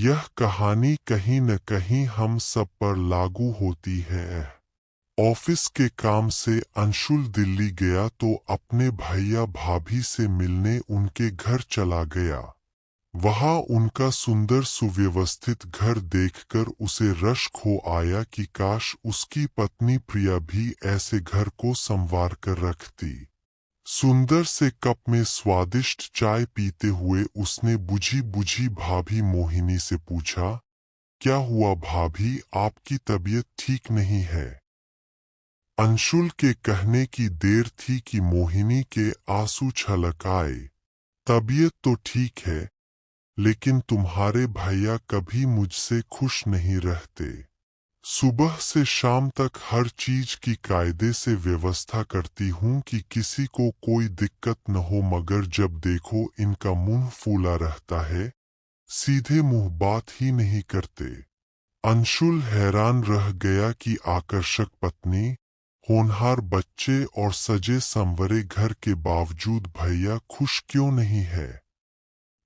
यह कहानी कहीं न कहीं हम सब पर लागू होती है। ऑफिस के काम से अंशुल दिल्ली गया तो अपने भैया भाभी से मिलने उनके घर चला गया। वहां उनका सुंदर सुव्यवस्थित घर देखकर उसे रश्क हो आया कि काश उसकी पत्नी प्रिया भी ऐसे घर को संवार कर रखती। सुंदर से कप में स्वादिष्ट चाय पीते हुए उसने बुझी बुझी भाभी मोहिनी से पूछा, क्या हुआ भाभी, आपकी तबीयत ठीक नहीं है? अंशुल के कहने की देर थी कि मोहिनी के आंसू छलक आए। तबीयत तो ठीक है, लेकिन तुम्हारे भैया कभी मुझसे खुश नहीं रहते। सुबह से शाम तक हर चीज की कायदे से व्यवस्था करती हूँ कि किसी को कोई दिक्कत न हो, मगर जब देखो इनका मुंह फूला रहता है, सीधे मुंह बात ही नहीं करते। अंशुल हैरान रह गया कि आकर्षक पत्नी, होनहार बच्चे और सजे संवरे घर के बावजूद भैया खुश क्यों नहीं है।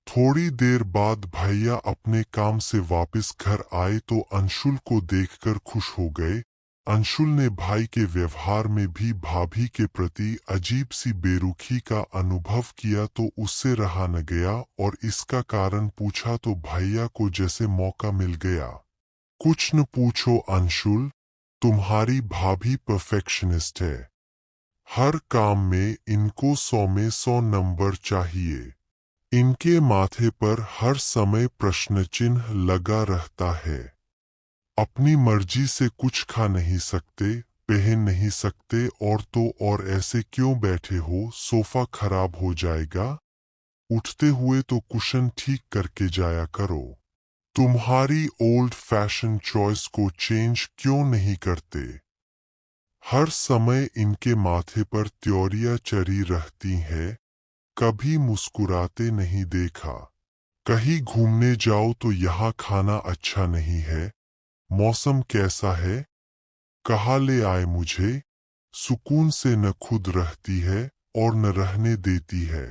थोड़ी देर बाद भैया अपने काम से वापस घर आए तो अंशुल को देखकर खुश हो गए। अंशुल ने भाई के व्यवहार में भी भाभी के प्रति अजीब सी बेरुखी का अनुभव किया तो उससे रहा न गया और इसका कारण पूछा तो भैया को जैसे मौका मिल गया। कुछ न पूछो अंशुल, तुम्हारी भाभी परफेक्शनिस्ट है। हर काम में इनको 100 में 100 नंबर चाहिए। इनके माथे पर हर समय प्रश्न चिन्ह लगा रहता है। अपनी मर्जी से कुछ खा नहीं सकते, पहन नहीं सकते, और तो और ऐसे क्यों बैठे हो, सोफा खराब हो जाएगा, उठते हुए तो कुशन ठीक करके जाया करो। तुम्हारी ओल्ड फैशन चॉइस को चेंज क्यों नहीं करते। हर समय इनके माथे पर त्योरियां चढ़ी रहती हैं, कभी मुस्कुराते नहीं देखा। कहीं घूमने जाओ तो यहाँ खाना अच्छा नहीं है, मौसम कैसा है, कहाँ ले आए मुझे, सुकून से न खुद रहती है और न रहने देती है।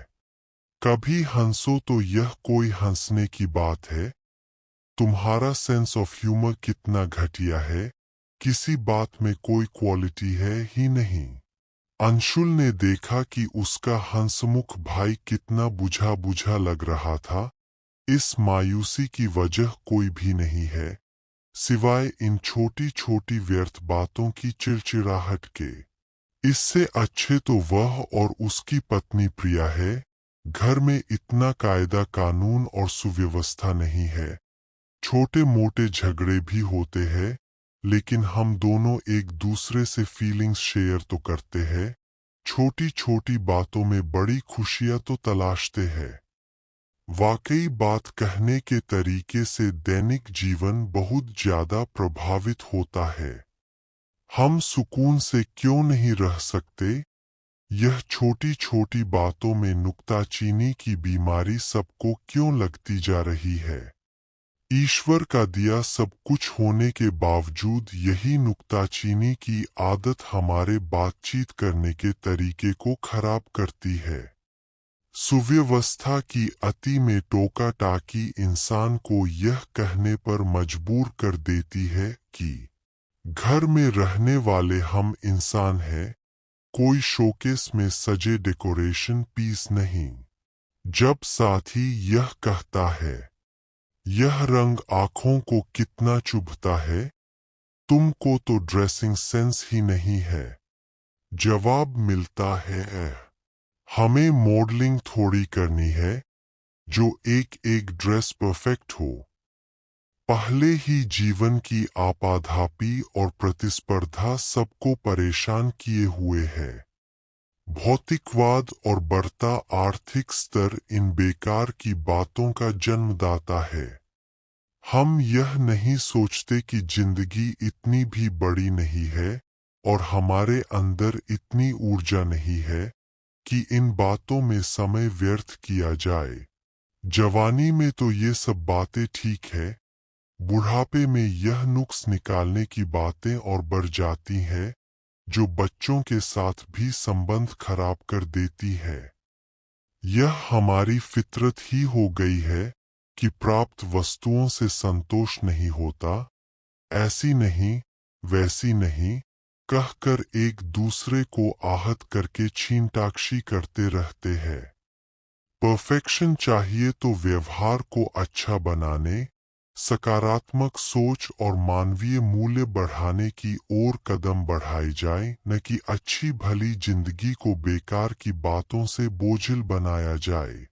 कभी हंसो तो यह कोई हंसने की बात है। तुम्हारा सेंस ऑफ ह्यूमर कितना घटिया है, किसी बात में कोई क्वालिटी है ही नहीं। अंशुल ने देखा कि उसका हंसमुख भाई कितना बुझा बुझा लग रहा था। इस मायूसी की वजह कोई भी नहीं है, सिवाय इन छोटी छोटी व्यर्थ बातों की चिड़चिड़ाहट के। इससे अच्छे तो वह और उसकी पत्नी प्रिया है। घर में इतना कायदा कानून और सुव्यवस्था नहीं है। छोटे मोटे झगड़े भी होते हैं, लेकिन हम दोनों एक दूसरे से फीलिंग्स शेयर तो करते हैं। छोटी छोटी बातों में बड़ी खुशियां तो तलाशते हैं। वाकई बात कहने के तरीके से दैनिक जीवन बहुत ज्यादा प्रभावित होता है। हम सुकून से क्यों नहीं रह सकते। यह छोटी छोटी बातों में नुक्ताचीनी की बीमारी सबको क्यों लगती जा रही है। ईश्वर का दिया सब कुछ होने के बावजूद यही नुक्ताचीनी की आदत हमारे बातचीत करने के तरीके को खराब करती है। सुव्यवस्था की अति में टोका टाकी इंसान को यह कहने पर मजबूर कर देती है कि घर में रहने वाले हम इंसान हैं, कोई शोकेस में सजे डेकोरेशन पीस नहीं। जब साथी यह कहता है, यह रंग आंखों को कितना चुभता है, तुमको तो ड्रेसिंग सेंस ही नहीं है, जवाब मिलता है, हमें मॉडलिंग थोड़ी करनी है जो एक एक ड्रेस परफेक्ट हो। पहले ही जीवन की आपाधापी और प्रतिस्पर्धा सबको परेशान किए हुए है। भौतिकवाद और बढ़ता आर्थिक स्तर इन बेकार की बातों का जन्मदाता है। हम यह नहीं सोचते कि जिंदगी इतनी भी बड़ी नहीं है और हमारे अंदर इतनी ऊर्जा नहीं है कि इन बातों में समय व्यर्थ किया जाए। जवानी में तो ये सब बातें ठीक है, बुढ़ापे में यह नुक्स निकालने की बातें और बढ़ जाती हैं, जो बच्चों के साथ भी संबंध खराब कर देती है। यह हमारी फितरत ही हो गई है कि प्राप्त वस्तुओं से संतोष नहीं होता, ऐसी नहीं वैसी नहीं कहकर एक दूसरे को आहत करके छीनटाक्षी करते रहते हैं। परफेक्शन चाहिए तो व्यवहार को अच्छा बनाने, सकारात्मक सोच और मानवीय मूल्य बढ़ाने की ओर कदम बढ़ाए जाए, न कि अच्छी भली जिंदगी को बेकार की बातों से बोझिल बनाया जाए।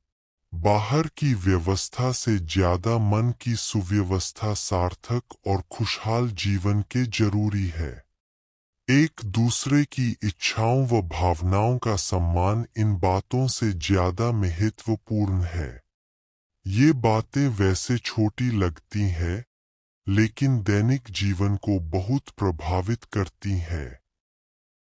बाहर की व्यवस्था से ज्यादा मन की सुव्यवस्था सार्थक और खुशहाल जीवन के जरूरी है। एक दूसरे की इच्छाओं व भावनाओं का सम्मान इन बातों से ज्यादा महत्वपूर्ण है। ये बातें वैसे छोटी लगती हैं, लेकिन दैनिक जीवन को बहुत प्रभावित करती हैं।